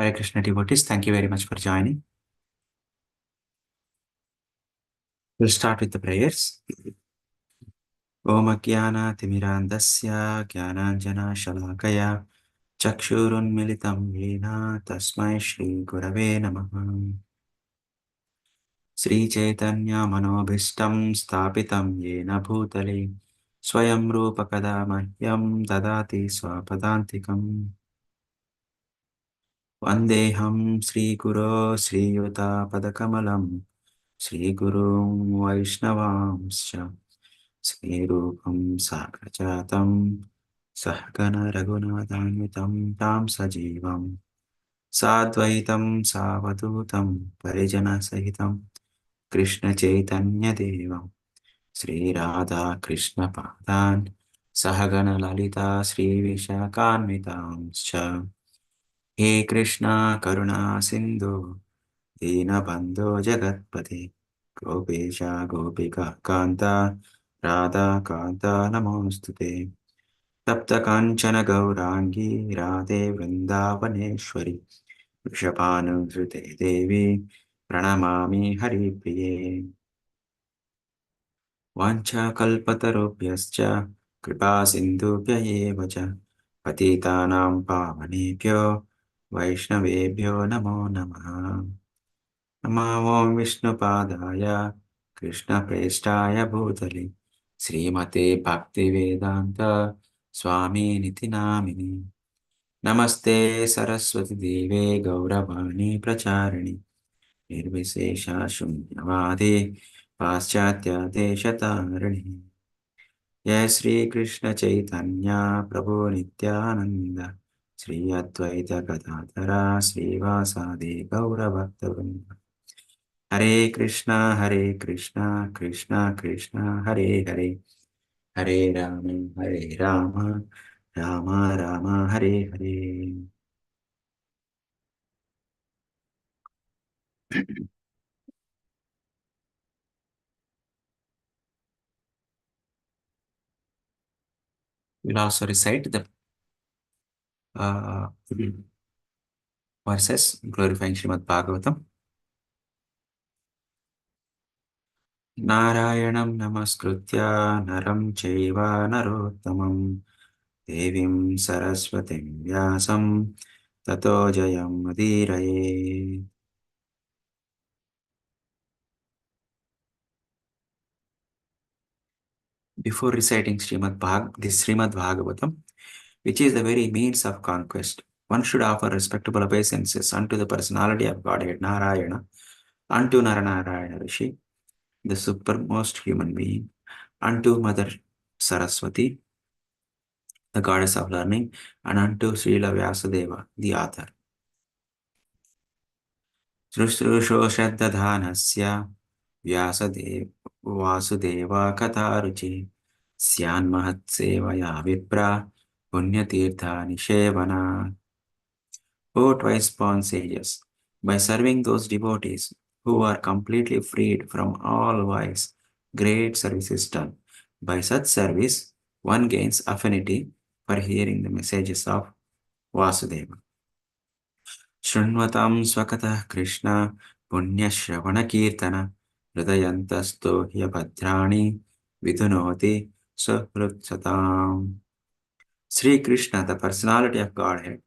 Hare Krishna devotees, thank you very much for joining. We'll start with the prayers. Om Jnana-timirandasya Jnananjana-shalakaya Chakshurunmilitam Yena Tasmai Shri Gurave Namaha. Sri Chaitanya Manobhishtam Sthapitam Yena Bhutale Swayam Rupa Kadamahyam Dadati Swapadantikam Vandeham Sri Guru Sri Yuta Padakamalam Sri Guru Vaishnavamscha Srirupam Sagrajatam Sahgana Raghunathanvitam Tam Sajivam Sadvaitam Savadutam Parijana Sahitam Krishna Chaitanya Devam Sri Radha Krishna Padan Sahagana Lalita Sri Vishakhanvitam He Krishna Karuna Sindhu Dinabandho Jagatpate Gopesha Gopika Kanta Radha Kanta Namostute Tapta Kanchana Gaurangi Radhe Vrindavaneshwari Vrishabhanusute Devi Pranamami Hari Priye Vancha Kalpatarubhyascha Kripa Sindhubhya Eva Cha Patitanam Pavanebhyo Vaishnavebhyo Namo Namaha Namo Vishnupadaya Krishna Prestaya Bhutale Srimate Bhaktivedanta Swami Niti Namini Namaste Saraswati Deve Gauravani Pracharani Nirvisesha Shunyavade Paschatya Deshatarani Jai Sri Krishna Chaitanya Prabhu Nityananda Sri Advaita Gadadhara Sri Vasadi Gauravakta Hare Krishna, Krishna Krishna, Hare Hare, Hare Rama, Rama Rama, Hare Hare. We'll also recite the verses glorifying Srimad Bhagavatam. Narayanam namaskritya naram chaiva narottamam devim saraswatim vyasam tato jayam adiraye. Before reciting this Srimad Bhagavatam, which is the very means of conquest, one should offer respectable obeisances unto the personality of Godhead Narayana, unto Naranarayana Rishi, the supermost human being, unto Mother Saraswati, the goddess of learning, and unto Srila Vyasadeva, the author. Shrushrusho Shraddadhanasya Vasudeva Katharuchi Syan Mahatsevaya Vipra Punyatirtha Nishevana. O twice born sages, by serving those devotees who are completely freed from all vice, great service is done. By such service, one gains affinity for hearing the messages of Vasudeva. Shrunvatam Swakatah Krishna Punya Shravana Kirtana Hridayantasto Hyabhadrani Vidunoti Suhrutsatam. Sri Krishna, the personality of Godhead,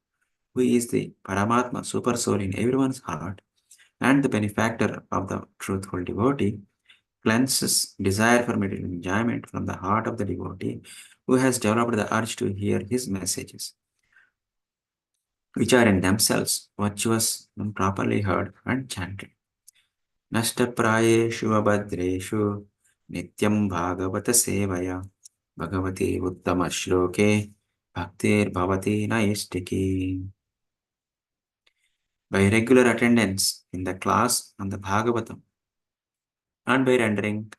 who is the Paramatma super soul in everyone's heart and the benefactor of the truthful devotee, cleanses desire for material enjoyment from the heart of the devotee who has developed the urge to hear his messages, which are in themselves virtuous when properly heard and chanted. Nashtaprayeshu abhadreshu nityam bhagavata sevaya bhagavati uttama shloke bhaktir bhavati naistiki. By regular attendance in the class on the Bhagavatam and by rendering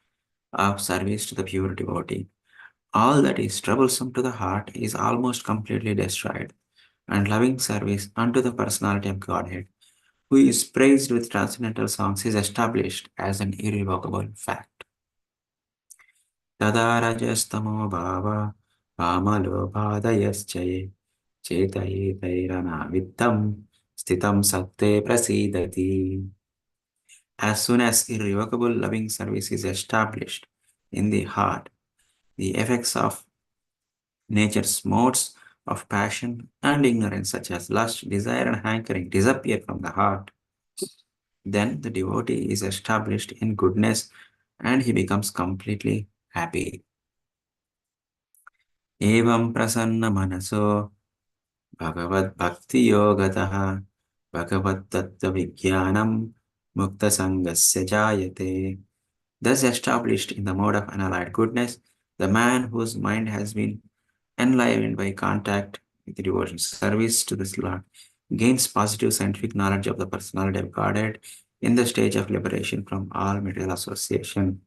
of service to the pure devotee, all that is troublesome to the heart is almost completely destroyed, and loving service unto the personality of Godhead, who is praised with transcendental songs, is established as an irrevocable fact. Tada rajastamo bhava pamalobhadayaschaye chetayetairana vittam Sthitam satte prasidati. As soon as irrevocable loving service is established in the heart, the effects of nature's modes of passion and ignorance, such as lust, desire, and hankering, disappear from the heart. Then the devotee is established in goodness and he becomes completely happy. Evam prasanna manaso bhagavad bhakti yogataha bhagavad tattva vijnanam mukta sangasya jayate. Thus established in the mode of unallied goodness, the man whose mind has been enlivened by contact with devotion service to this Lord gains positive scientific knowledge of the personality of Godhead in the stage of liberation from all material association.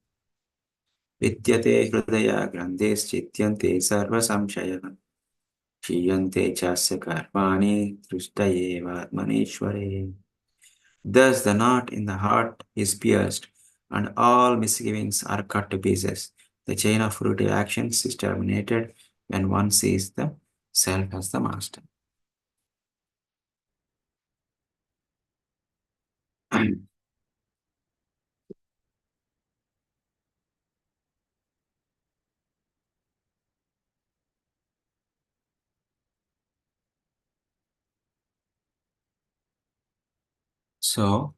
विद्यते हृदय ग्रन्थेश्चित्यन्ते सर्वसंशयः क्षीयन्ते चास्य कर्माणि दृष्ट एव आत्मनेश्वरे. Thus the knot in the heart is pierced, and all misgivings are cut to pieces. The chain of fruitive actions is terminated when one sees the self as the master. So,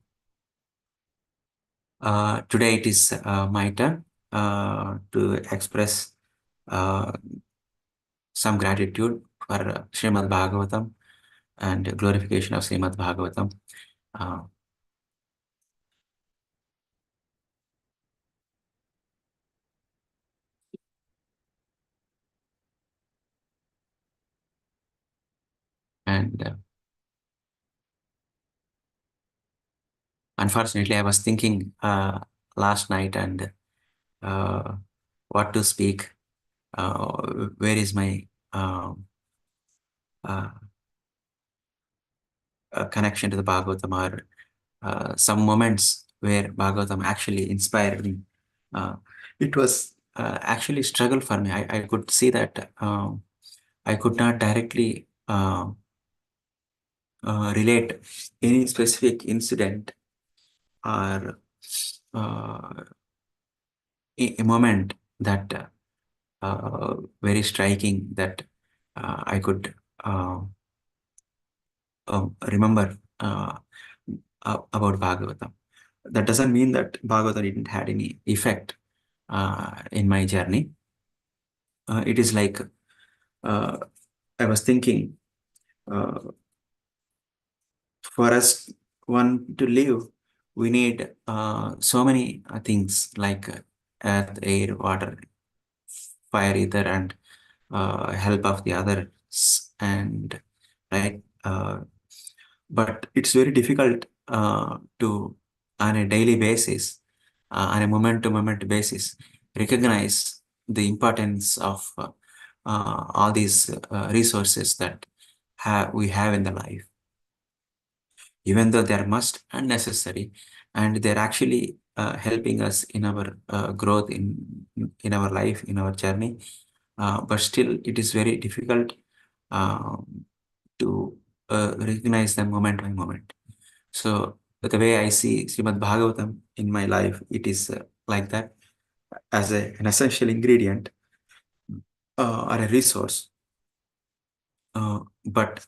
today it is my turn to express uh, some gratitude for Srimad Bhagavatam and glorification of Srimad Bhagavatam. Uh, and Unfortunately, I was thinking last night and uh, what to speak, where is my uh, connection to the Bhagavatam, or some moments where Bhagavatam actually inspired me. Uh, it was actually struggle for me. I could see that I could not directly relate any specific incident or a moment that very striking that I could remember about Bhagavatam. That doesn't mean that Bhagavatam didn't had any effect in my journey. It is like uh, I was thinking, uh, for us one to live, we need so many things like earth, air, water, fire, ether, and help of the others, and right. But it's very difficult to, on a daily basis, on a moment-to-moment basis, recognize the importance of all these resources that we have in the life, even though they're must and necessary, and they're actually helping us in our growth in our life, in our journey. But still, it is very difficult to recognize them moment by moment. So the way I see Srimad Bhagavatam in my life, it is like that, as an essential ingredient or a resource. But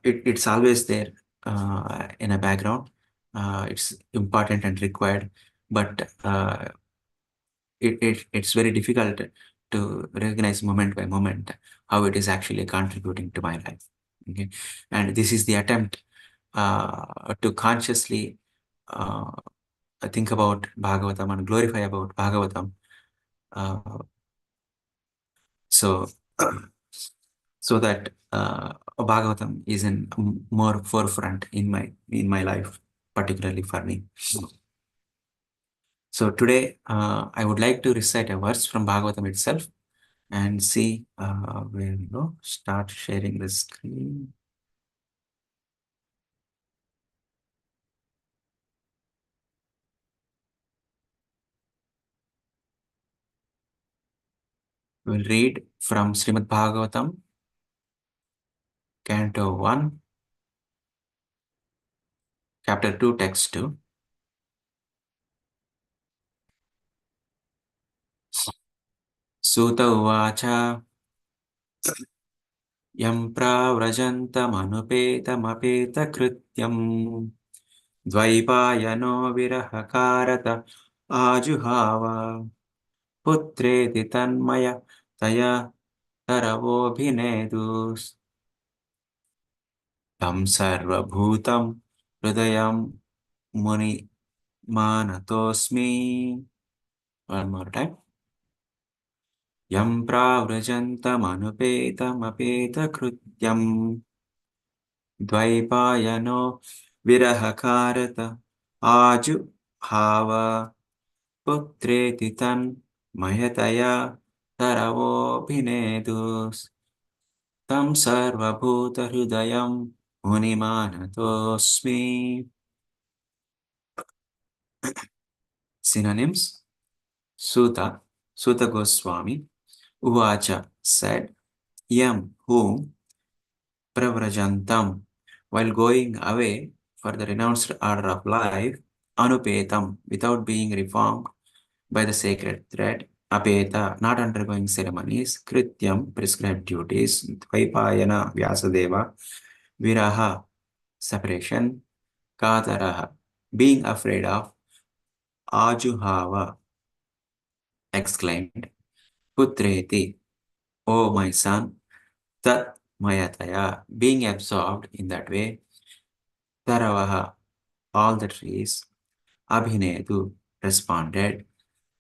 it's always there in a background. It's important and required, but it's very difficult to recognize moment by moment how it is actually contributing to my life. Okay, and this is the attempt to consciously uh, think about Bhagavatam and glorify about Bhagavatam. Uh, so so that Bhagavatam is in more forefront in my life, particularly for me. So today I would like to recite a verse from Bhagavatam itself and see where we go. Start sharing the screen. We'll read from Srimad Bhagavatam, Canto 1, Chapter 2, Text 2. Suta Uvacha Yam pravrajantamanupetamapeta Dvaipayano Virahakarata Ajuhava Putreti Tanmaya Taya Taravobhinedus Tam Sarvabhutam Hridayam Muni Manatosmi. One more time. Yam pravrajantamanupetamapeta Dvaipayano Virahakarata Ajuhava Putreti tan mayataya taravobhinedus tam sarvabhuta hridayam munimanatosmi. Synonyms: Suta Goswami Uvacha said, Yam whom Pravrajantam, while going away for the renounced order of life, Anupetam, without being reformed by the sacred thread, Apeta, not undergoing ceremonies, Krityam, prescribed duties, Dvaipayana, Vyasadeva, Viraha, separation, Kataraha, being afraid of, Ajuhava, exclaimed, Putreti, O my son, Tat Mayataya, being absorbed in that way, Taravaha, all the trees, Abhinedu responded,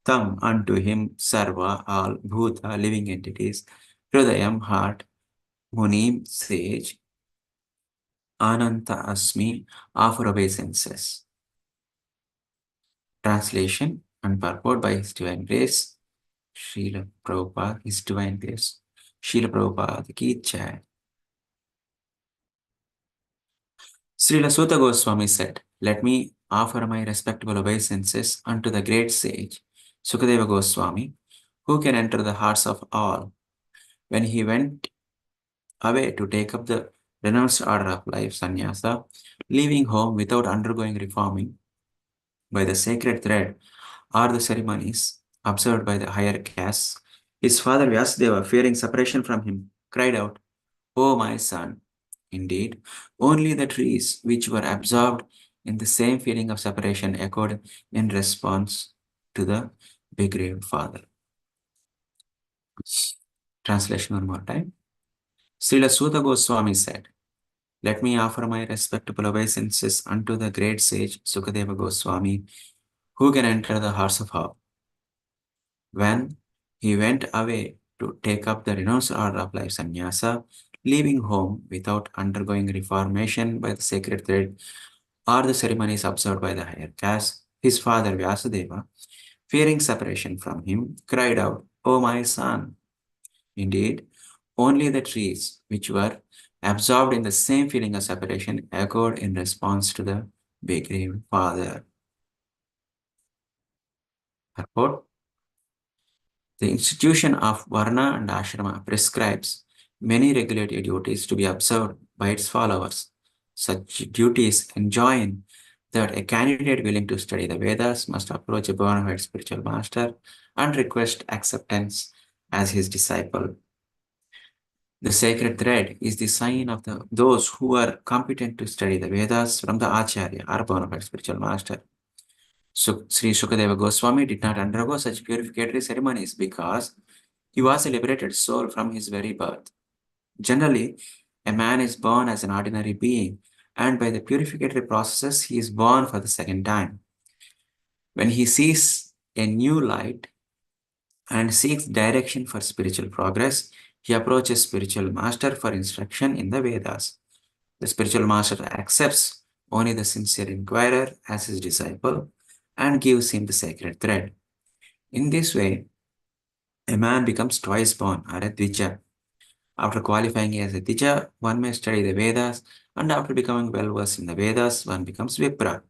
Tam unto him Sarva, all Bhuta, living entities, Hridayam, heart, Munim, sage, Ananta Asmi, offer obeisances. Translation and purport by His Divine Grace, Srila Prabhupada, His Divine Grace, Srila Prabhupada Ki Jai. Srila Sutta Goswami said, Let me offer my respectable obeisances unto the great sage, Sukadeva Goswami, who can enter the hearts of all. When he went away to take up the renounced order of life, sannyasa, leaving home without undergoing reforming by the sacred thread or the ceremonies observed by the higher castes, his father Vyasadeva, fearing separation from him, cried out, O my son, indeed, only the trees which were absorbed in the same feeling of separation echoed in response to the bereaved father. Translation one more time. Srila Sutta Goswami said, Let me offer my respectable obeisances unto the great sage Sukadeva Goswami, who can enter the hearts of all. When he went away to take up the renounced order of life sannyasa, leaving home without undergoing reformation by the sacred thread or the ceremonies observed by the higher caste, his father Vyasadeva, fearing separation from him, cried out, O my son! Indeed, only the trees which were absorbed in the same feeling of separation echoed in response to the bereaved father. Purport: The institution of Varna and Ashrama prescribes many regulatory duties to be observed by its followers. Such duties enjoin that a candidate willing to study the Vedas must approach a bona fide spiritual master and request acceptance as his disciple. The sacred thread is the sign of those who are competent to study the Vedas from the Acharya or bona fide spiritual master. Sri Sukadeva Goswami did not undergo such purificatory ceremonies because he was a liberated soul from his very birth. Generally, a man is born as an ordinary being, and by the purificatory processes, he is born for the second time. When he sees a new light and seeks direction for spiritual progress, he approaches spiritual master for instruction in the Vedas. The spiritual master accepts only the sincere inquirer as his disciple and gives him the sacred thread. In this way, a man becomes twice born, or a Dvija. After qualifying as a Dvija, one may study the Vedas, and after becoming well versed in the Vedas, one becomes Vipra.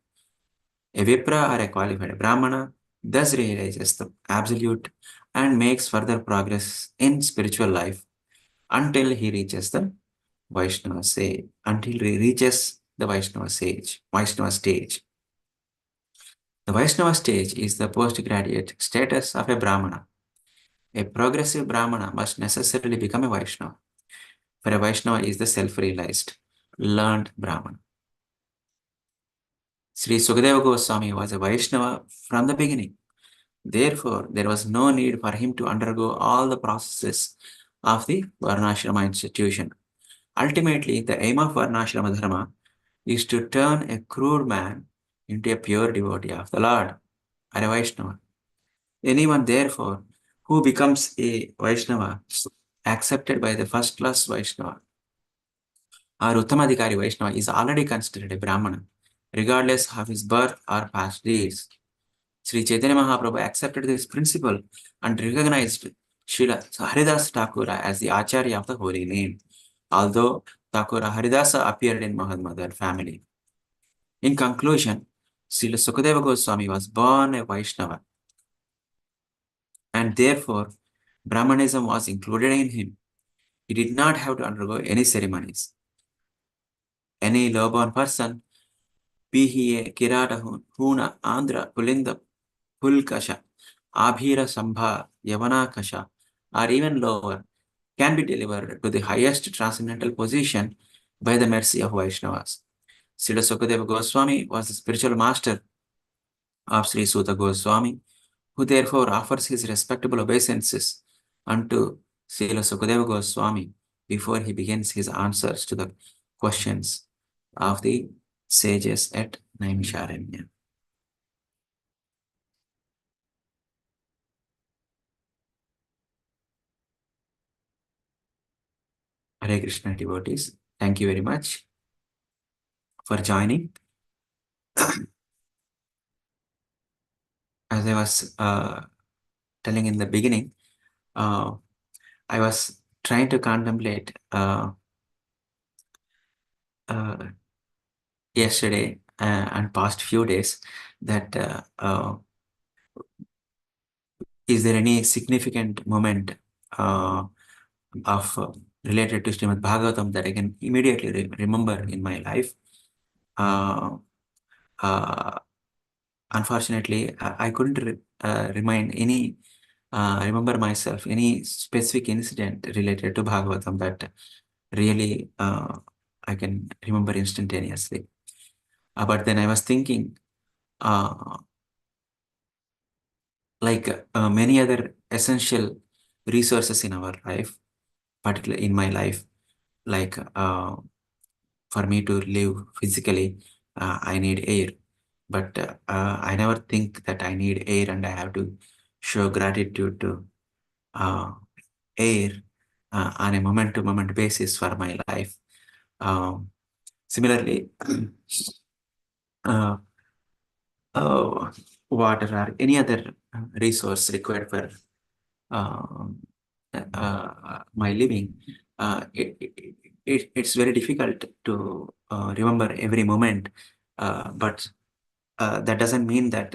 A Vipra or a qualified Brahmana thus realizes the absolute and makes further progress in spiritual life until he reaches the Vaishnava say, until he reaches the Vaishnava stage. Vaishnava stage. The Vaishnava stage is the postgraduate status of a Brahmana. A progressive Brahmana must necessarily become a Vaishnava, for a Vaishnava is the self-realized, learned Brahmana. Sri Sukadeva Goswami was a Vaishnava from the beginning. Therefore, there was no need for him to undergo all the processes of the Varnashrama institution. Ultimately, the aim of Varnashrama Dharma is to turn a crude man into a pure devotee of the Lord, or a Vaishnava. Anyone, therefore, who becomes a Vaishnava, accepted by the first class Vaishnava, or Uttamadhikari Vaishnava, is already considered a Brahmana, regardless of his birth or past deeds. Sri Chaitanya Mahaprabhu accepted this principle and recognized Srila Haridas Thakura as the Acharya of the holy name, although Thakura Haridasa appeared in Mahatma family. In conclusion, Srila Sukadeva Goswami was born a Vaishnava, and therefore Brahmanism was included in him. He did not have to undergo any ceremonies. Any low-born person, be he a Kirata, Huna, Andhra, Pulinda, Pulkasha, Abhira Sambha, Yavanakasha, or even lower, can be delivered to the highest transcendental position by the mercy of Vaishnavas. Srila Sukadeva Goswami was the spiritual master of Sri Suta Goswami, who therefore offers his respectable obeisances unto Srila Sukadeva Goswami before he begins his answers to the questions of the sages at Naimisharanya. Hare Krishna devotees, thank you very much for joining. As I was telling in the beginning, I was trying to contemplate yesterday and past few days that is there any significant moment of related to Srimad Bhagavatam that I can immediately remember in my life. Uh, Unfortunately, I couldn't remind any, remember myself, any specific incident related to Bhagavatam that really I can remember instantaneously. But then I was thinking, uh, like many other essential resources in our life, particularly in my life, like for me to live physically, I need air. But I never think that I need air and I have to show gratitude to uh, air on a moment-to-moment basis for my life. Similarly, uh, uh, water or any other resource required for my living, it's very difficult to remember every moment. But that doesn't mean that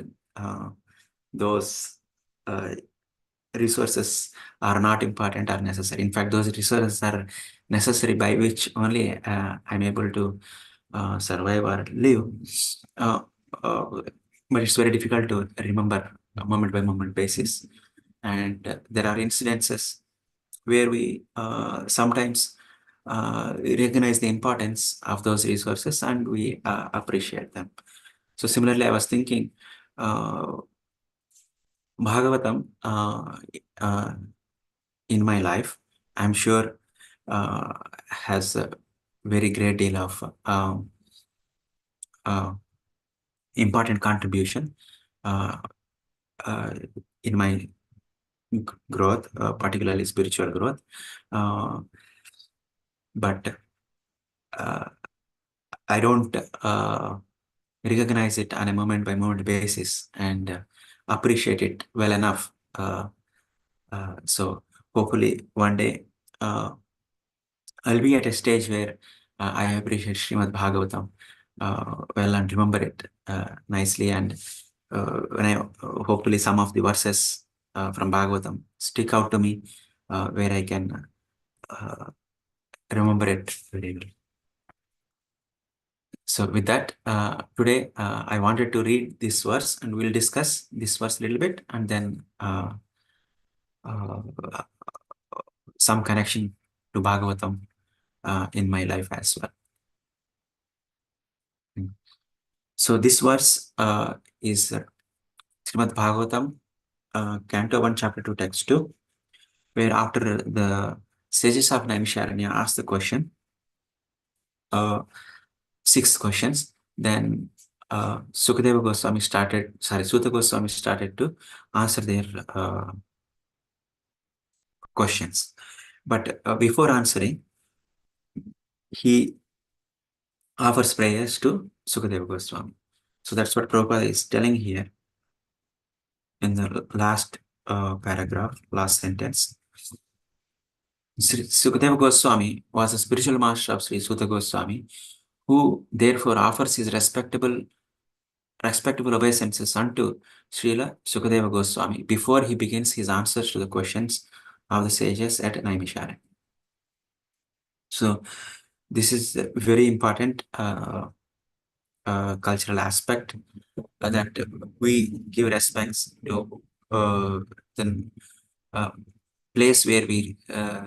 those uh, resources are not important or necessary. In fact, those resources are necessary by which only I'm able to survive or live. Uh, uh, but it's very difficult to remember a moment by moment basis. And there are incidences where we sometimes recognize the importance of those resources and we appreciate them. So similarly, I was thinking Bhagavatam uh, in my life, I'm sure has a very great deal of uh, important contribution uh, uh, in my growth, particularly spiritual growth. Uh, but uh, I don't recognize it on a moment by moment basis and appreciate it well enough. So hopefully one day I'll be at a stage where I appreciate Srimad Bhagavatam well and remember it nicely. And when I hopefully some of the verses from Bhagavatam stick out to me, where I can remember it very well. So with that, today I wanted to read this verse and we'll discuss this verse a little bit and then uh, some connection to Bhagavatam in my life as well. So this verse is Srimad Bhagavatam, Canto 1, Chapter 2, Text 2, where after the sages of Naimisharanya asked the question, uh, 6 questions, then Sukadeva Goswami Suta Goswami started to answer their questions. But before answering, he offers prayers to Sukadeva Goswami. So that's what Prabhupada is telling here in the last paragraph, last sentence. Sukadeva Goswami was a spiritual master of Sri Suta Goswami, who therefore offers his respectable obeisances unto Srila Sukadeva Goswami before he begins his answers to the questions of the sages at Naimisharanya. So this is a very important cultural aspect that we give respects to the place where we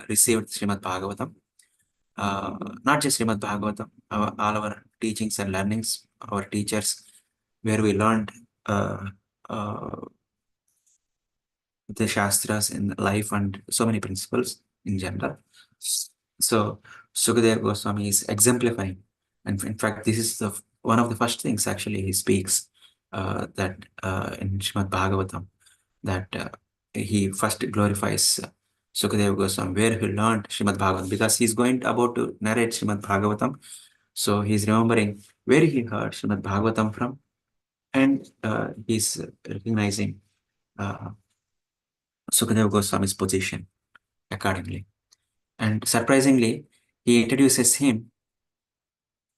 received Srimad Bhagavatam. Not just Srimad Bhagavatam, all our teachings and learnings, our teachers, where we learned uh, uh, the Shastras in life and so many principles in general. So Sukadeva Goswami is exemplifying. And in fact, this is one of the first things actually he speaks that in Srimad Bhagavatam, that he first glorifies Sukadeva Goswami, where he learned Srimad Bhagavatam, because he's going about to narrate Srimad Bhagavatam. So he's remembering where he heard Srimad Bhagavatam from, and he's recognizing Sukadeva Goswami's position accordingly. And surprisingly, he introduces him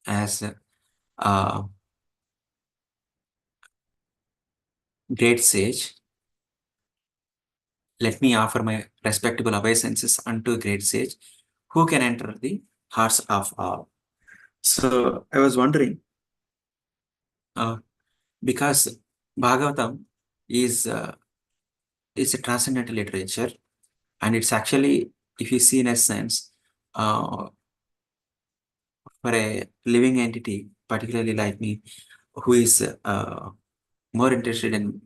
as a great sage. Let me offer my respectable obeisances unto a great sage who can enter the hearts of all. So I was wondering, because Bhagavatam is it's a transcendental literature, and it's actually, if you see in a sense, uh, for a living entity, particularly like me, who is more interested in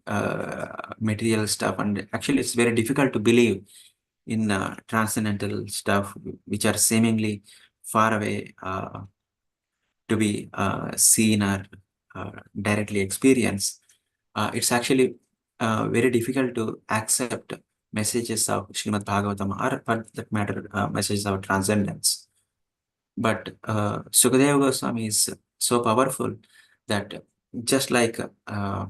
material stuff, and actually it's very difficult to believe in transcendental stuff which are seemingly far away to be seen or directly experienced. It's actually very difficult to accept messages of Srimad Bhagavatam, or for that matter, messages of transcendence. But Sukadeva Goswami is so powerful that just like uh,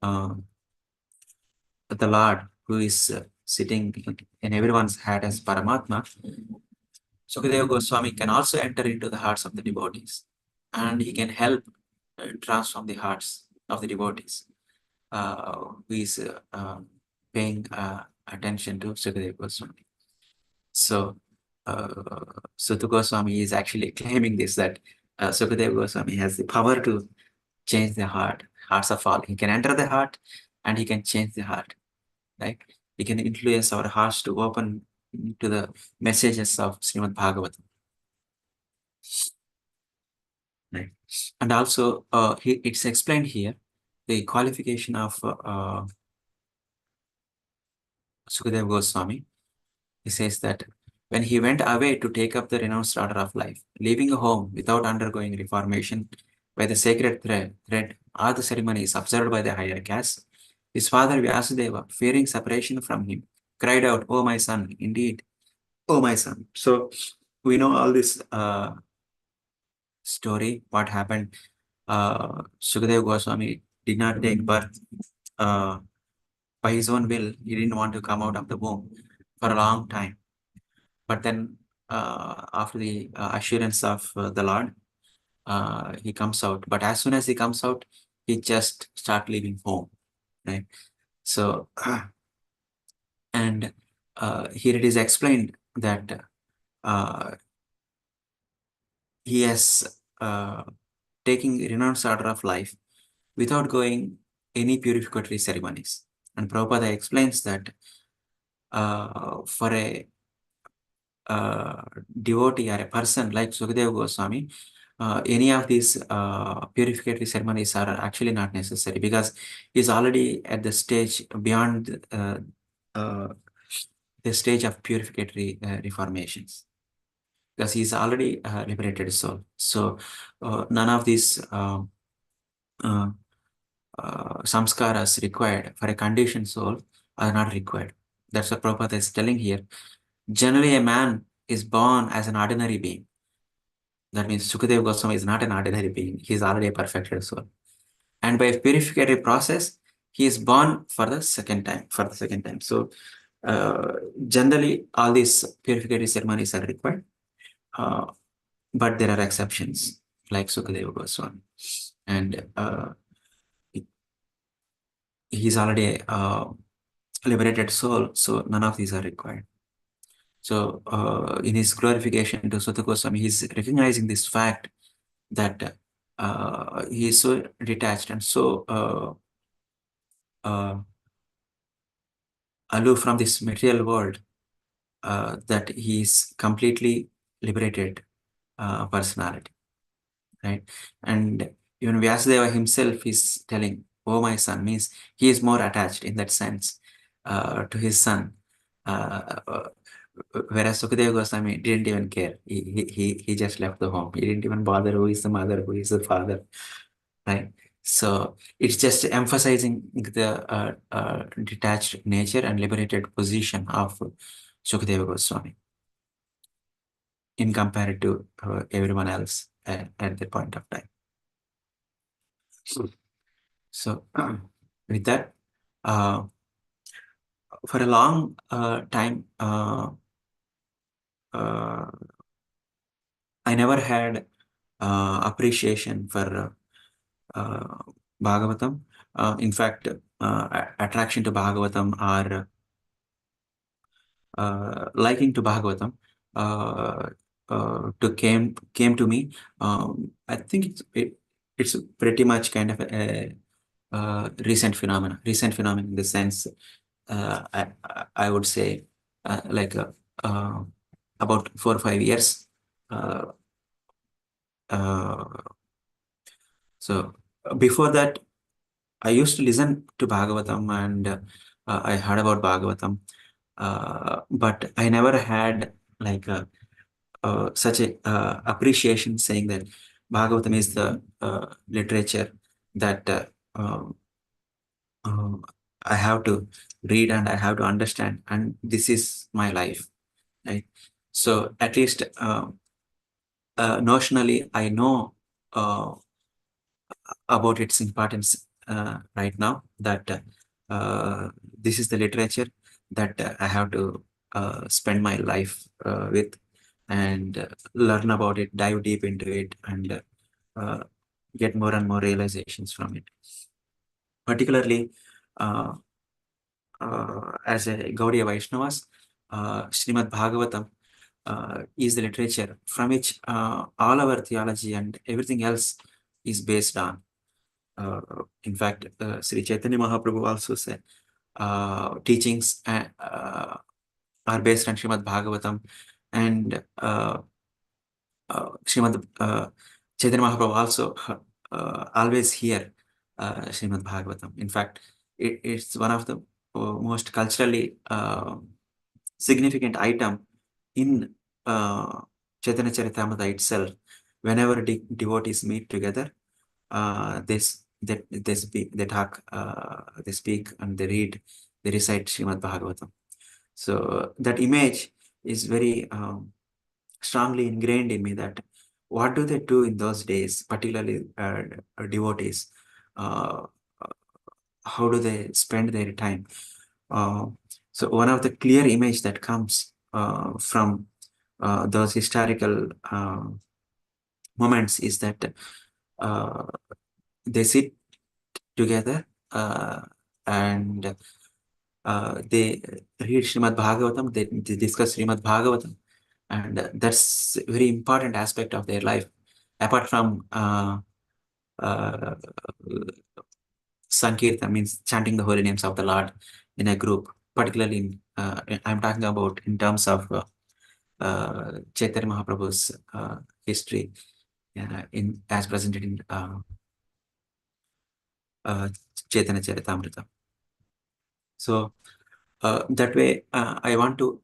the Lord who is sitting in everyone's heart as Paramatma, Sukadeva Goswami can also enter into the hearts of the devotees, and he can help transform the hearts of the devotees who is paying attention to Sukadeva Goswami. So, Suta Goswami is actually claiming this, that Sukadeva Goswami has the power to change the hearts of all. He can enter the heart and he can change the heart, right? He can influence our hearts to open to the messages of Srimad Bhagavatam, right? And also, it's explained here the qualification of Sukadeva Goswami. He says that when he went away to take up the renounced order of life, leaving home without undergoing reformation by the sacred thread, all the ceremonies observed by the higher caste, his father Vyasudeva, fearing separation from him, cried out, "Oh my son, indeed, oh my son." So we know all this story, what happened. Sukadeva Goswami did not take birth by his own will. He didn't want to come out of the womb for a long time. But then, after the assurance of the Lord, he comes out. But as soon as he comes out, he just start leaving home, right? So, and here it is explained that uh, he has taking renounced order of life without going any purificatory ceremonies. And Prabhupada explains that for a devotee or a person like Sukadeva Goswami, any of these purificatory ceremonies are actually not necessary, because he's already at the stage beyond uh, the stage of purificatory reformations, because he's already liberated soul. So none of these uh, samskaras required for a conditioned soul are not required. That's what Prabhupada is telling here. Generally, a man is born as an ordinary being. That means Sukadeva Goswami is not an ordinary being. He is already a perfected soul. And by a purificatory process, he is born for the second time. So uh, generally, all these purificatory ceremonies are required. But there are exceptions, like Sukadeva Goswami. And he's already a liberated soul, so none of these are required. So in his glorification to Sutta Goswami, he's recognizing this fact that he is so detached and so aloof from this material world that he is completely liberated personality, right? And even Vyasadeva himself is telling, "Oh, my son," means he is more attached in that sense to his son. Uh, uh, Whereas Sukadeva Goswami didn't even care. He just left the home. He didn't even bother who is the mother, who is the father, right? So it's just emphasizing the detached nature and liberated position of Sukadeva Goswami in compared to everyone else at that point of time. So with that, uh, for a long time, uh, I never had appreciation for Bhagavatam. In fact, attraction to Bhagavatam or liking to Bhagavatam uh, to came to me. I think it's pretty much kind of a, recent phenomena. Recent phenomenon in the sense, I would say, like uh, about 4 or 5 years. Uh, uh, so before that, I used to listen to Bhagavatam, and I heard about Bhagavatam, but I never had like such a appreciation saying that Bhagavatam is the literature that uh, I have to read and I have to understand, and this is my life, right? So at least notionally, I know uh, about its importance right now, that this is the literature that I have to spend my life with, and learn about it, dive deep into it, and uh, get more and more realizations from it. Particularly, uh, as a Gaudiya Vaishnavas, Srimad Bhagavatam is the literature from which all our theology and everything else is based on. In fact, Sri Chaitanya Mahaprabhu also said teachings are based on Srimad Bhagavatam, and Srimad Chaitanya Mahaprabhu also always hear Srimad Bhagavatam. In fact, it's one of the most culturally significant item in Chaitanya Charitamrita itself. Whenever devotees meet together, they talk, they speak, and they read, they recite Srimad Bhagavatam. So that image is very strongly ingrained in me, that what do they do in those days, particularly devotees? Uh, how do they spend their time? Uh, so one of the clear image that comes from those historical moments is that uh, they sit together and they read Srimad Bhagavatam, they discuss Srimad Bhagavatam, and that's a very important aspect of their life. apart from uh, Sankirtan, means chanting the holy names of the Lord in a group, particularly I'm talking about in terms of Chaitanya Mahaprabhu's history in as presented in uh, Chaitanya Charitamrita. So that way, I want to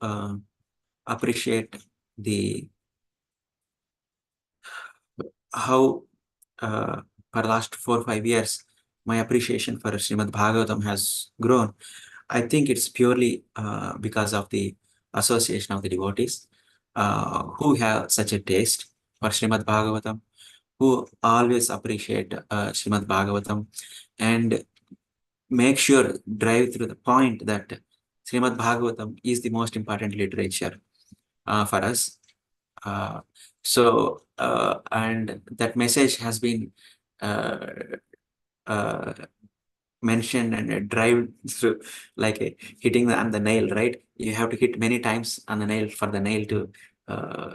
appreciate the how for the last 4 or 5 years my appreciation for Srimad Bhagavatam has grown. I think it's purely because of the association of the devotees who have such a taste for Srimad Bhagavatam, who always appreciate Srimad Bhagavatam and make sure drive through the point that Srimad Bhagavatam is the most important literature for us. Uh, and that message has been uh, uh, mentioned and drive through like hitting on the nail, right? You have to hit many times on the nail for the nail to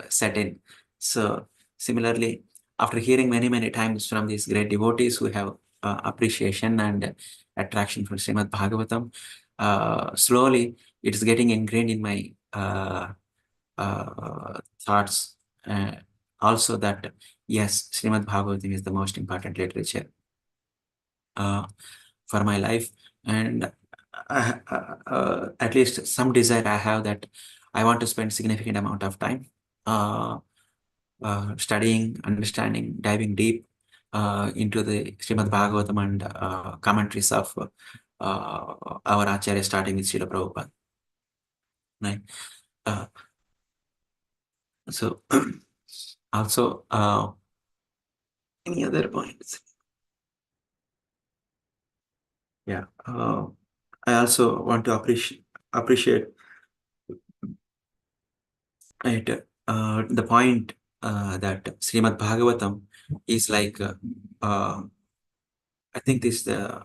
set in. So similarly, after hearing many times from these great devotees who have appreciation and attraction for Srimad Bhagavatam, slowly it's getting ingrained in my thoughts. Also that yes, Srimad Bhagavatam is the most important literature uh, for my life, and at least some desire I have that I want to spend significant amount of time uh, studying, understanding, diving deep into the Srimad Bhagavatam and commentaries of our Acharya, starting with Srila Prabhupada. Right? Uh, so also any other points? Yeah. I also want to appreciate it. The point that Srimad Bhagavatam is like, I think this is the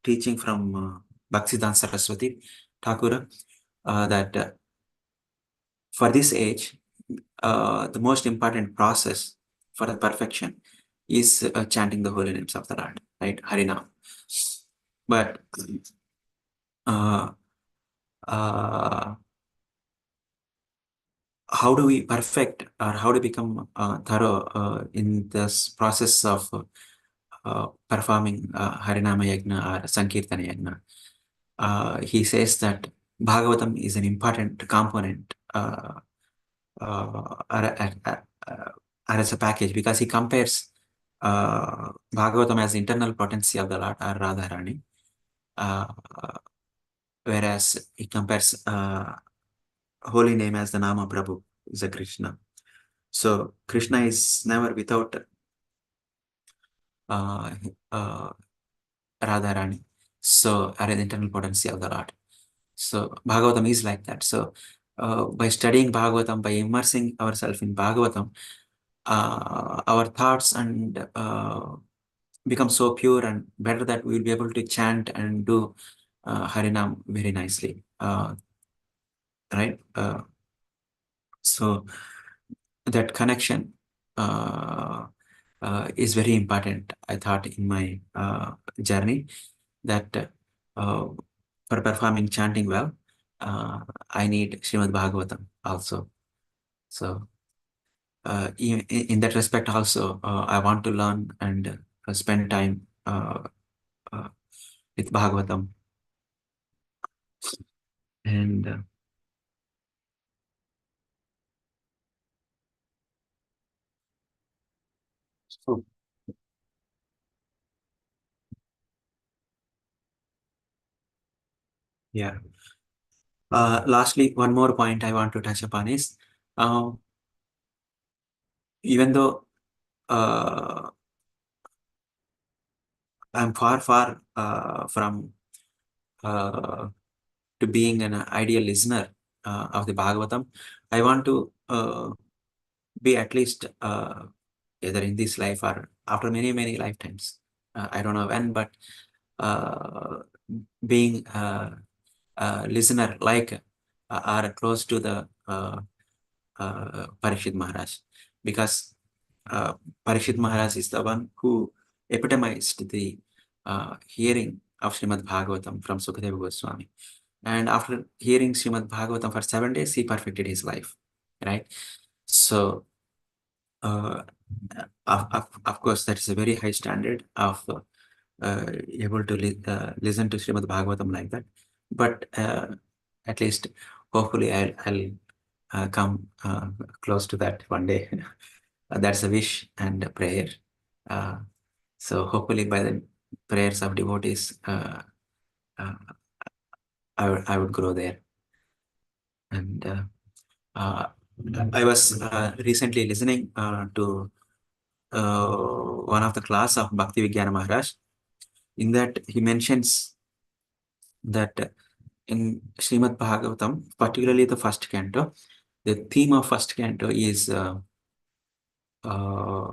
teaching from Bhaktisiddhanta Saraswati Thakur, that for this age, the most important process for the perfection is chanting the holy names of the Lord, right? Harinam. But uh, uh, how do we perfect or how to become thorough in this process of performing Harinama Yajna or Sankirtana Yajna? He says that Bhagavatam is an important component as a package, because he compares Bhagavatam as internal potency of the Lord or Radharani, uh, whereas he compares holy name as the Nama Prabhu, is a Krishna. So Krishna is never without uh, uh, Radharani. So are the internal potency of the Lord. So Bhagavatam is like that. So by studying Bhagavatam, by immersing ourselves in Bhagavatam, our thoughts and become so pure and better that we will be able to chant and do Harinam very nicely. Right? So that connection is very important, I thought, in my journey, that for performing chanting well, I need Srimad Bhagavatam also. So in that respect also, I want to learn and spend time uh, with Bhagavatam. And so, yeah. Lastly, one more point I want to touch upon is, uh, even though I'm far from uh, to being an ideal listener of the Bhagavatam, I want to be at least either in this life or after many lifetimes. I don't know when, but uh, being a listener like or close to the Parikshit Maharaj, because Parikshit Maharaj is the one who epitomized the hearing of Srimad Bhagavatam from Sukadeva Goswami. And after hearing Srimad Bhagavatam for 7 days, he perfected his life, right? So, uh, of course, that is a very high standard of able to listen to Srimad Bhagavatam like that. But at least, hopefully, I'll come close to that one day. That's a wish and a prayer. Uh, so hopefully, by the prayers of devotees, uh, I would grow there. And uh, I was recently listening to one of the class of Bhakti Vigyana Maharaj. In that, he mentions that in Srimad Bhagavatam, particularly the first canto, the theme of first canto is uh, uh,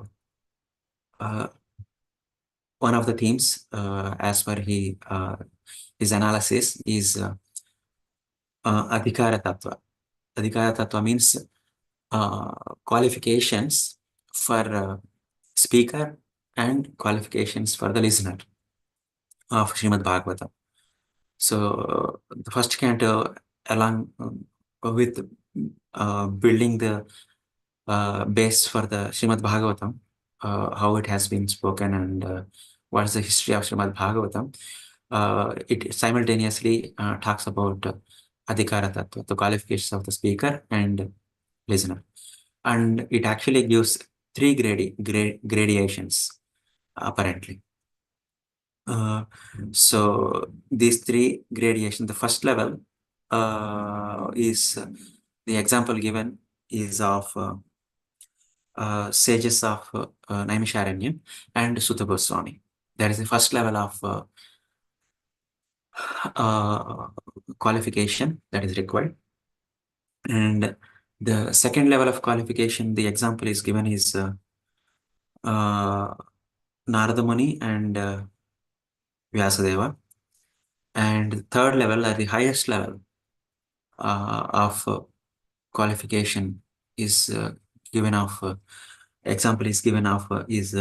one of the themes, as per his analysis, is Adhikara Tattva. Adhikara Tattva means uh, qualifications for speaker and qualifications for the listener of Srimad Bhagavatam. So the first canto, along with building the base for the Srimad Bhagavatam, how it has been spoken and what is the history of Srimad Bhagavatam, it simultaneously talks about Adhikara Tattva, the qualifications of the speaker and listener. And it actually gives three gradations, apparently. So these three gradations, the first level is the example given is of sages of Naimisharanya and Sutta Goswami. There is the first level of uh, qualification that is required. And the second level of qualification, the example is given is Narada Muni and Vyasadeva. And the third level, at the highest level of qualification, is given of example is given of is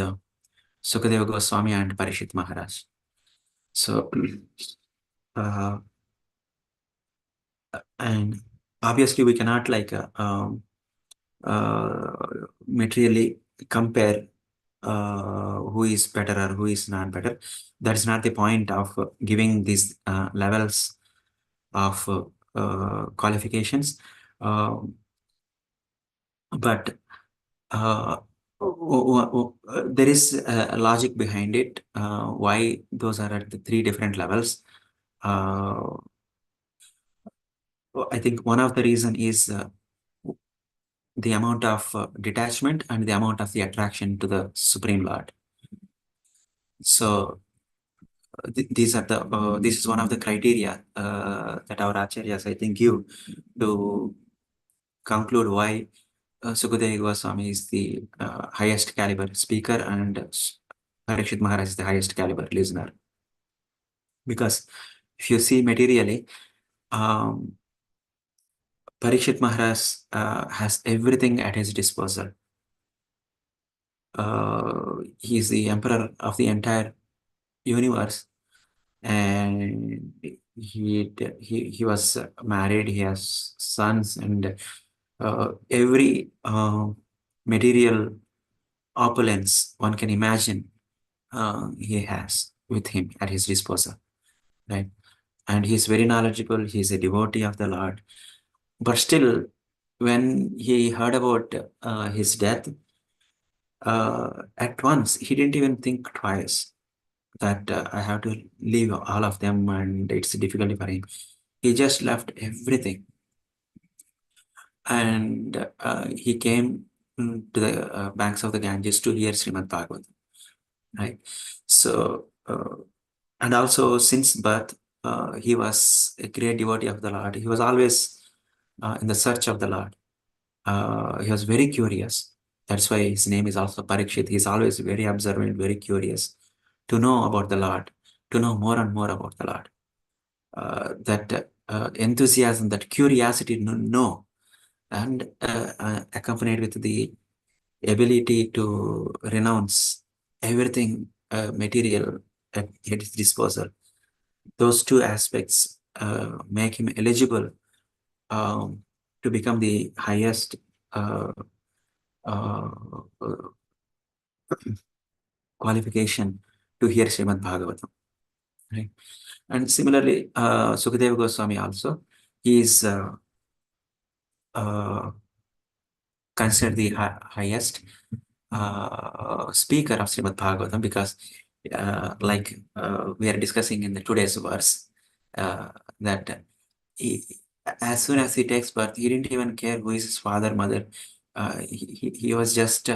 Sukadeva Goswami and Parishit Maharaj. So, uh, and obviously we cannot like uh, materially compare who is better or who is not better. That is not the point of giving these levels of qualifications. But there is a logic behind it, why those are at the three different levels. Uh, I think one of the reason is the amount of detachment and the amount of the attraction to the Supreme Lord. So these are the this is one of the criteria that our acharyas, I think, give to conclude why Sukadeva Goswami is the highest caliber speaker and Parikshit Maharaj is the highest caliber listener. Because if you see materially, um, Parikshit Maharaj has everything at his disposal. He is the emperor of the entire universe, and he was married. He has sons, and every material opulence one can imagine he has with him at his disposal, right? And he's very knowledgeable. He's a devotee of the Lord. But still, when he heard about his death, at once he didn't even think twice that I have to leave all of them and it's difficult for him. He just left everything and he came to the banks of the Ganges to hear Srimad Bhagavatam, right? So, and also since birth, he was a great devotee of the Lord. He was always in the search of the Lord. He was very curious. That's why his name is also Parikshit. He's always very observant, very curious to know about the Lord, to know more and more about the Lord. That enthusiasm, that curiosity to know, and accompanied with the ability to renounce everything material at his disposal. Those two aspects make him eligible to become the highest uh, uh, qualification to hear Srimad Bhagavatam. Right? And similarly, Sukadeva Goswami also, he is uh, considered the highest speaker of Srimad Bhagavatam because, we are discussing in the today's verse, that he, as soon as he takes birth, he didn't even care who is his father, mother. He was just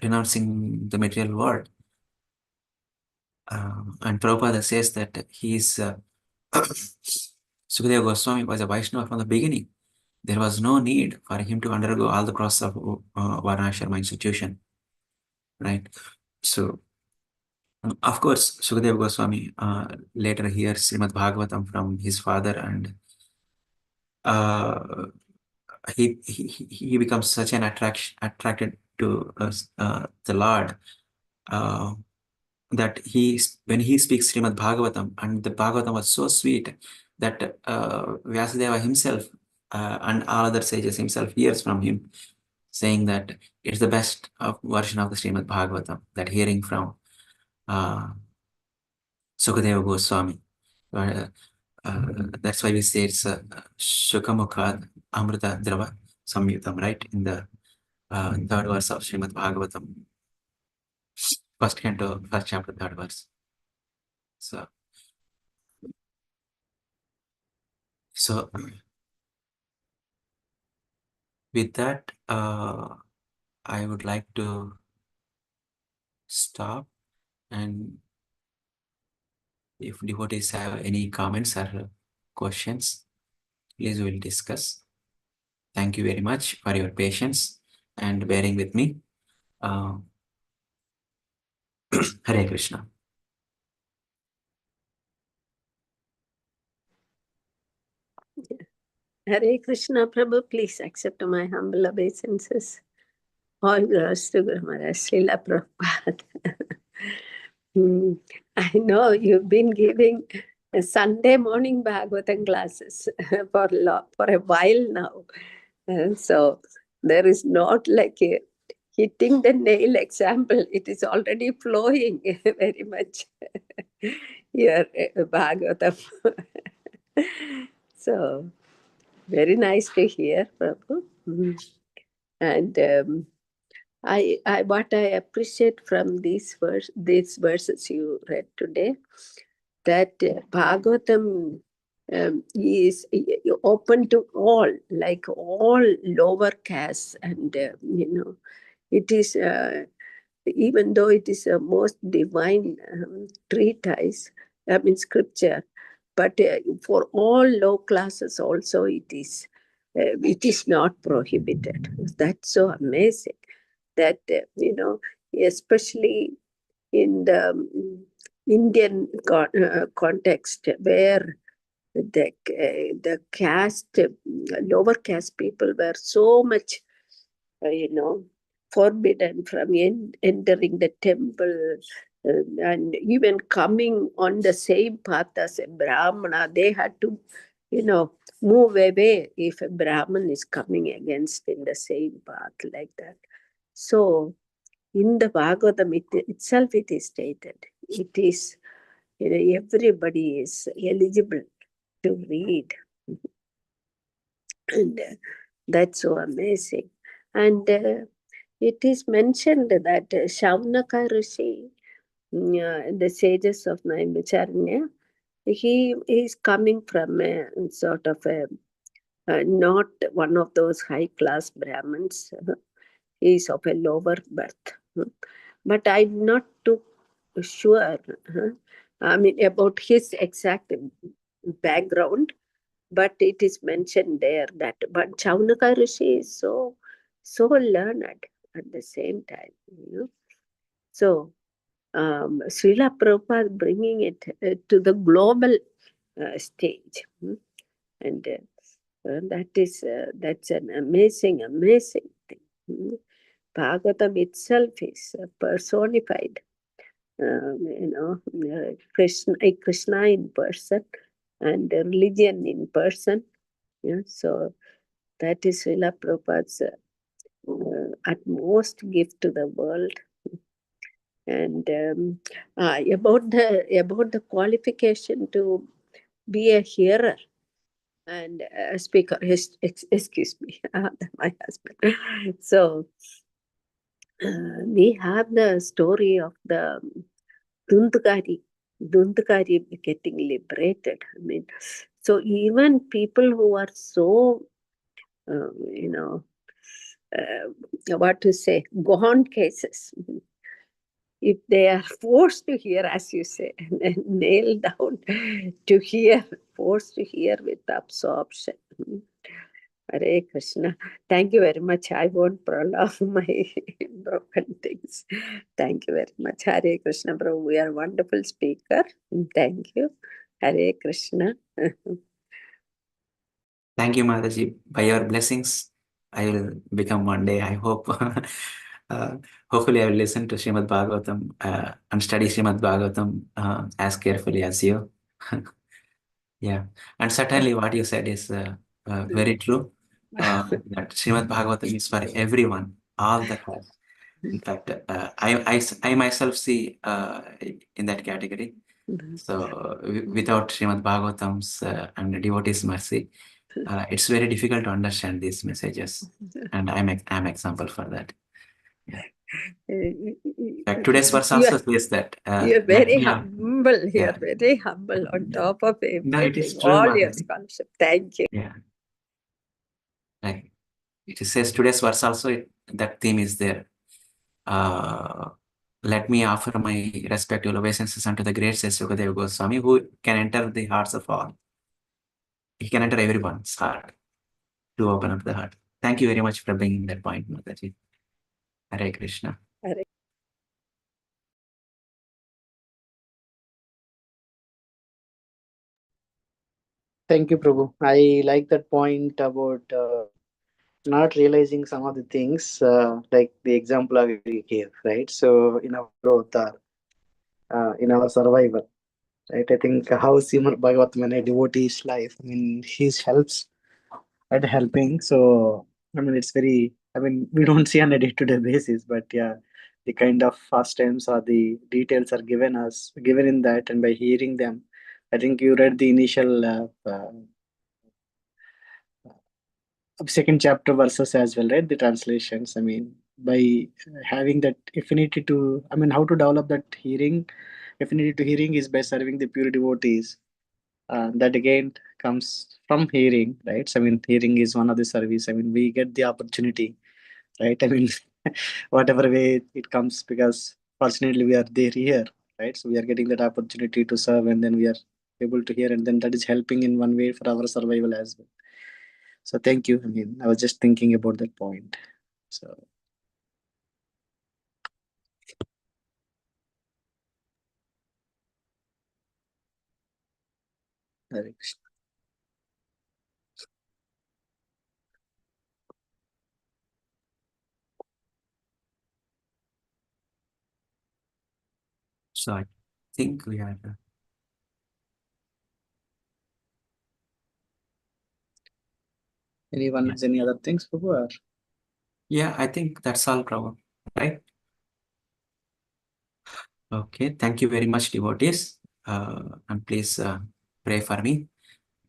renouncing the material world. And Prabhupada says that Sukadeva Goswami was a Vaishnava from the beginning. There was no need for him to undergo all the process of Varnashrama institution, right? So, of course, Sukadeva Goswami later hears Srimad Bhagavatam from his father, and uh, he becomes such an attracted to the Lord, uh, that when he speaks Srimad Bhagavatam, and the Bhagavatam was so sweet that Vyasadeva himself and all other sages himself hears from him, saying that it's the best version of the Srimad Bhagavatam, that hearing from uh, Sukadeva Goswami. Uh, that's why we say it's Shukamukha Amrita Drava Samyutam, right? In the third verse of Srimad Bhagavatam, first canto, first chapter, third verse. So with that, I would like to stop, and if devotees have any comments or questions, please we'll discuss. Thank you very much for your patience and bearing with me. Hare Krishna. Hare Krishna, Prabhu, please accept my humble obeisances. All glories to Guru Maharaj, Srila Prabhupada. I know you've been giving Sunday morning Bhagavatam classes for a while now. And so there is not like a hitting the nail example. It is already flowing very much. Your Bhagavatam. So very nice to hear, Prabhu. And what I appreciate from these verses you read today, that Bhagavatam is open to all, like all lower castes, and it is even though it is a most divine treatise, I mean scripture, but for all low classes also it is not prohibited. That's so amazing that especially in the Indian context, where the caste, lower caste people were so much forbidden from entering the temple, and even coming on the same path as a Brahmana. They had to move away if a Brahman is coming against in the same path, like that. So in the Bhagavatam itself it is stated, it is everybody is eligible to read. And that's so amazing. And it is mentioned that Shaunaka Rishi, the sages of Naimacharanya, he is coming from a sort of not one of those high class Brahmins. He is of a lower birth. But I'm not too sure, I mean, about his exact background, but it is mentioned there that, but Chaunaka Rishi is so learned at the same time. So Srila Prabhupada bringing it to the global stage, and that's an amazing thing. Bhagavatam itself is personified, Krishna in person and religion in person. Yeah, so that is Srila Prabhupada's utmost gift to the world. And about the qualification to be a hearer and a speaker. Excuse me, my husband. So we have the story of the Dundkari getting liberated. I mean, so even people who are so, what to say, gone cases, if they are forced to hear, as you say, and nailed down to hear, forced to hear with absorption. Hare Krishna. Thank you very much. I won't prolong my broken things. Thank you very much. Hare Krishna, Prabhu. We are a wonderful speaker. Thank you. Hare Krishna. Thank you, Mataji. By your blessings, I will become one day, I hope. Hopefully, I will listen to Srimad Bhagavatam and study Srimad Bhagavatam as carefully as you. Yeah, and certainly what you said is very true. That Srimad Bhagavatam is for everyone, all the class. In fact, I myself see in that category. So without Srimad Bhagavatam's and devotees' mercy, it's very difficult to understand these messages. And I'm example for that. Yeah. Like today's verse also says that. You're Let very me humble. Yeah. You're very humble on top of No, it is everything. true, All your Mataji. scholarship. Thank you. Yeah. Like it says today's verse also, that theme is there. Let me offer my respectful obeisances unto the great says Sukadeva Goswami, who can enter the hearts of all. He can enter everyone's heart to open up the heart. Thank you very much for bringing that point, Mataji. Hare Krishna. Hare. Thank you, Prabhu. I like that point about not realizing some of the things, like the example of you gave, right? So, in our growth or in our survival, right? I think how Srimad Bhagavatam and a devotee's life, I mean, his helps at helping. So, I mean, it's very, I mean, we don't see on a day to day basis, but yeah, the kind of fast times or the details are given in that, and by hearing them, I think you read the initial second chapter verses as well, right? The translations. I mean, by having that affinity to, I mean, how to develop that hearing, affinity to hearing is by serving the pure devotees. That again comes from hearing, right? So, I mean, hearing is one of the service. I mean, we get the opportunity, right? I mean, whatever way it comes, because fortunately we are there here, right? So we are getting that opportunity to serve, and then we are able to hear, and then that is helping in one way for our survival as well. So thank you. I mean, I was just thinking about that point. So Hare Krishna. So I think we are. Anyone has any other things, Prabhu? Or? Yeah, I think that's all, Prabhu. Right? Okay. Thank you very much, devotees. And please pray for me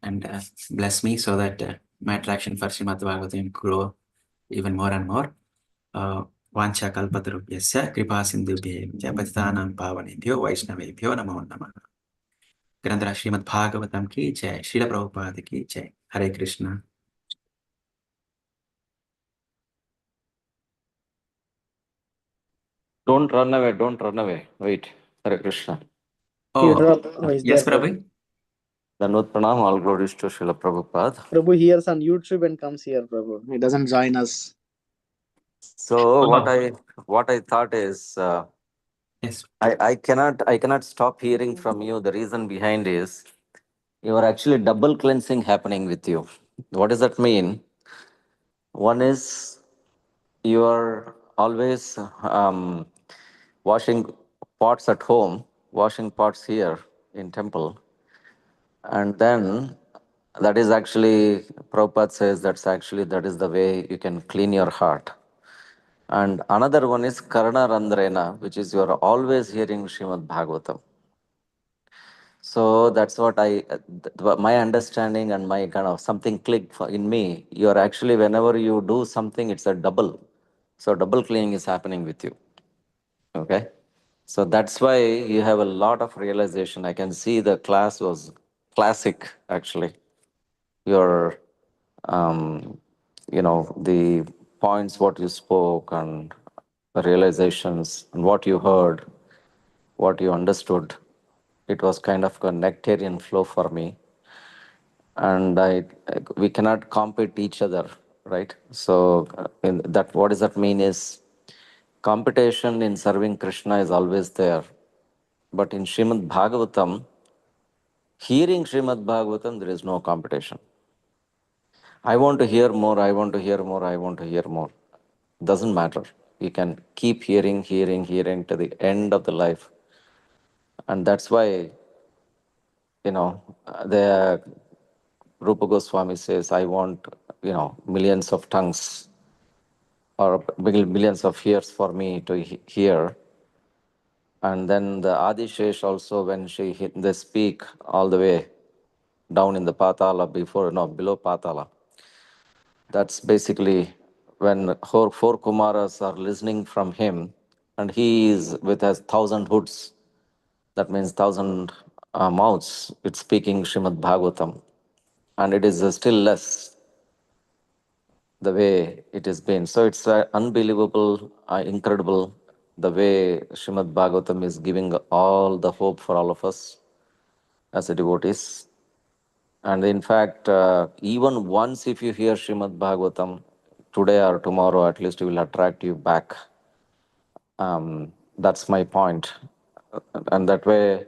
and bless me so that my attraction for Srimad Bhagavatam grow even more and more. Vancha kalpatarubhyasya kripa sindhubhya patitanam pavanebhyo vaishnavebhyo namo namah. ग्रंथरा Shrimad Bhagavatam की जय, श्रील प्रभुपाद की जय. हरे Krishna. Don't run away, don't run away. Wait. Hare Krishna. You Oh, drop. Oh, is yes, there, Prabhu. Danvat Pranam, all glories to Srila Prabhupada. Prabhu hears on YouTube and comes here, Prabhu. He doesn't join us. So Oh. what I thought is Yes. I cannot stop hearing from you. The reason behind is you are actually double cleansing happening with you. What does that mean? One is you are always washing pots at home, washing pots here in temple, and then that is actually, Prabhupada says that is the way you can clean your heart. And another one is Karna Randrena, which is you are always hearing Srimad Bhagavatam. So that's what my understanding and my kind of something clicked in me. You are actually, whenever you do something, it's a double. So double cleaning is happening with you. Okay. So that's why you have a lot of realization. I can see the class was classic, actually. Your, um, the points, what you spoke, and the realizations, and what you heard, what you understood. It was kind of a nectarian flow for me. And we cannot compete each other, right? So, what does that mean is competition in serving Krishna is always there. But in Srimad Bhagavatam, hearing Srimad Bhagavatam, there is no competition. I want to hear more, I want to hear more, I want to hear more. Doesn't matter. You can keep hearing, hearing, hearing to the end of the life. And that's why, the Rupa Goswami says, I want, millions of tongues or millions of ears for me to hear. And then the Adishesh also, when they speak all the way down in the Patala below Patala. That's basically when four Kumaras are listening from him, and he is with his 1,000 hoods. That means 1,000 mouths. It's speaking Srimad Bhagavatam, and it is still less the way it has been. So it's unbelievable, incredible the way Srimad Bhagavatam is giving all the hope for all of us as a devotees. And in fact, even once if you hear Srimad Bhagavatam today or tomorrow, at least it will attract you back. That's my point. And that way,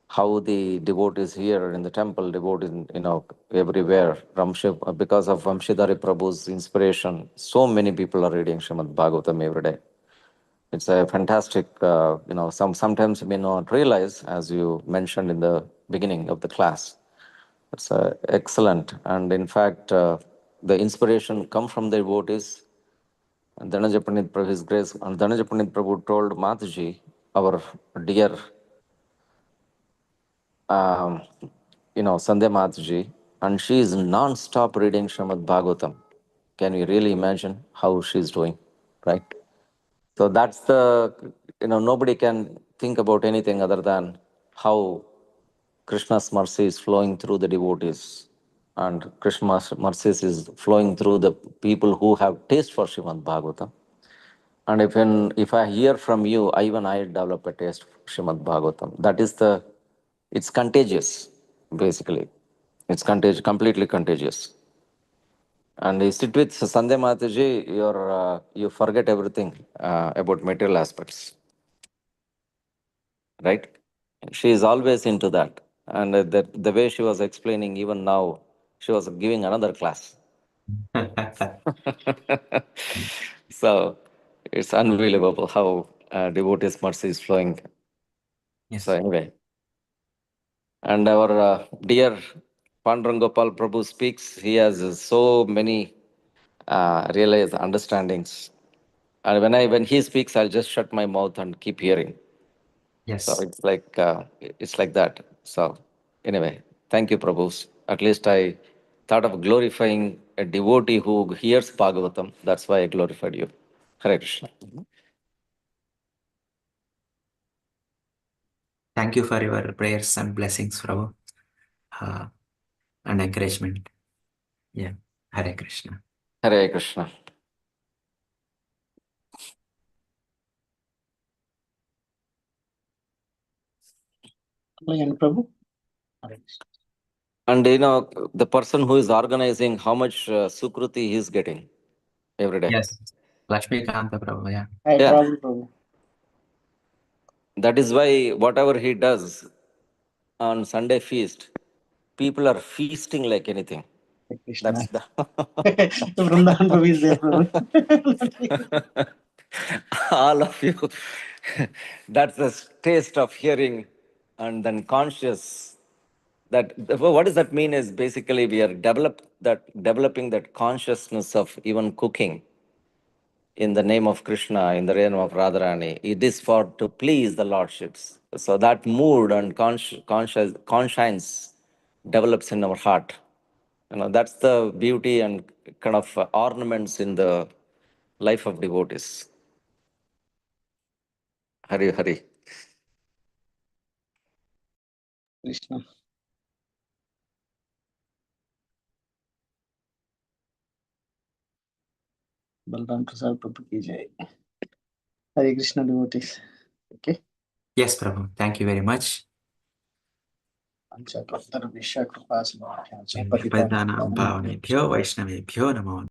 how the devotees here in the temple, devotees, everywhere, because of Vamshidhari Prabhu's inspiration, so many people are reading Srimad Bhagavatam every day. It's a fantastic, sometimes you may not realize, as you mentioned in the beginning of the class. It's excellent. And in fact, the inspiration come from the devotees. And Dhananjay Pandit Prabhu, His Grace, and Dhananjay Pandit Prabhu told Mataji, our dear, Sandhya Mataji, and she is non-stop reading Srimad Bhagavatam. Can you really imagine how she's doing, right? So that's nobody can think about anything other than how Krishna's mercy is flowing through the devotees, and Krishna's mercy is flowing through the people who have taste for Srimad Bhagavatam. And if I hear from you, I develop a taste for Srimad Bhagavatam. It's contagious, basically. It's completely contagious. And you sit with Sandhya Mataji, you forget everything about material aspects, right? She is always into that. And the way she was explaining, even now, she was giving another class. So it's unbelievable how devotees' mercy is flowing. Yes. So anyway, and our dear Pandurangopal Prabhu speaks. He has so many realized understandings. And when he speaks, I'll just shut my mouth and keep hearing. So Yes. it's like that. So anyway, thank you, Prabhu. At least I thought of glorifying a devotee who hears Bhagavatam. That's why I glorified you. Hare Krishna. Thank you for your prayers and blessings, Prabhu, uh, and encouragement. Yeah. Hare Krishna. Hare Krishna. And Prabhu. And the person who is organizing, how much sukruti he is getting every day. Yes. Lakshmi Kanta Prabhu. Yeah. Hi, Yeah. Prabhu. That is why whatever he does on Sunday feast, people are feasting like anything. Krishna. That's the Vrindavan Prabhu is there, Prabhu. all of you. That's the taste of hearing and then conscious. That what does that mean is basically we are developing that consciousness of even cooking in the name of Krishna, in the name of Radharani. It is for to please the lordships. So that mood and conscience develops in our heart. That's the beauty and kind of ornaments in the life of devotees. Hari Hari. Krishna. Balram Prasad Prabhu ki jai. Hare Krishna devotees. Okay. Yes, Prabhu. Thank you very much. Ancha Krishna Krishna Kripasma. Padanan Bhavane Bhyo Vaishnave Bhyo Namo